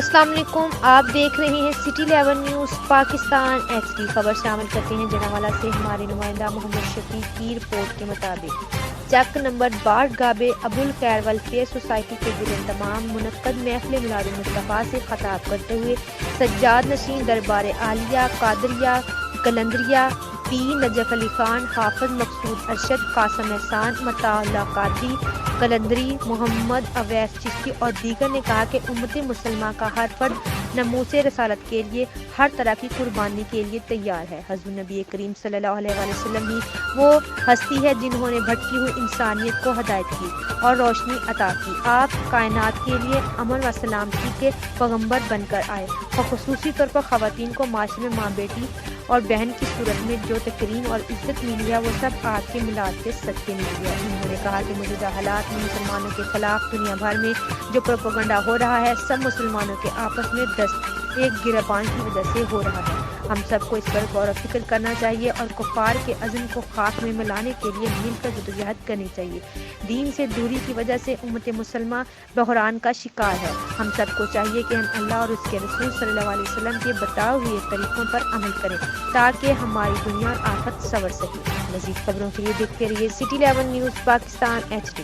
السلام علیکم، آپ دیکھ رہے ہیں city 11 news Pakistan H D. خبر شامل کرتے ہیں جناوالا سے ہمارے نمائندہ محمد شفیق کی رپورٹ کے مطابق چک نمبر 62 گابے ابوالخیر ویلفیئر سوسائٹی کے زیر تمام منعقد محفل میلاد مصطفیٰ سے خطاب کرتے ہوئے سجاد نشین دربار عالیہ قادریہ قلندریہ پی نجف علی خان، حافظ مقصود ارشد، قاسم احسان، مطاع اللہ قادری قلندری، محمد اویس چشتی اور دیگر نے کہا کہ امت مسلمہ کا ہر فرد ناموس رسالت کے لیے ہر طرح کی قربانی کے لیے تیار ہے۔ حضور نبی کریم صلی اللہ علیہ وآلہ وسلم ہی وہ ہستی ہے جنہوں نے بھٹکی ہوئی انسانیت کو ہدایت کی اور روشنی عطا کی۔ آپ کائنات کے لیے امن و سلامتی کے پیغمبر بن کر آئے اور خصوصی طور پر خواتین کو معاشرے میں ماں، بیٹی اور بہن کی صورت میں جو تکریم اور عزت ملی ہے وہ سب آپ کے میلاد کے صدقے ملی ہے۔ انہوں نے کہا کہ موجودہ حالات میں مسلمانوں کے خلاف دنیا بھر میں جو پروپیگنڈا ہو رہا ہے سب مسلمانوں کے آپس میں ایک گربان کی وجہ سے ہو رہا ہے۔ ہم سب کو اس پر غور و فکر کرنا چاہیے اور کفار کے عزم کو خاک میں ملانے کے لیے مل کر جدوجہد کرنی چاہیے۔ دین سے دوری کی وجہ سے امت مسلمہ بحران کا شکار ہے۔ ہم سب کو چاہیے کہ ہم اللہ اور اس کے رسول صلی اللہ علیہ وسلم کے بتائے ہوئے طریقوں پر عمل کریں تاکہ ہماری دنیا اور آخرت سنور سکے۔ مزید خبروں کے لیے دیکھتے رہیے city 11 news Pakistan H D.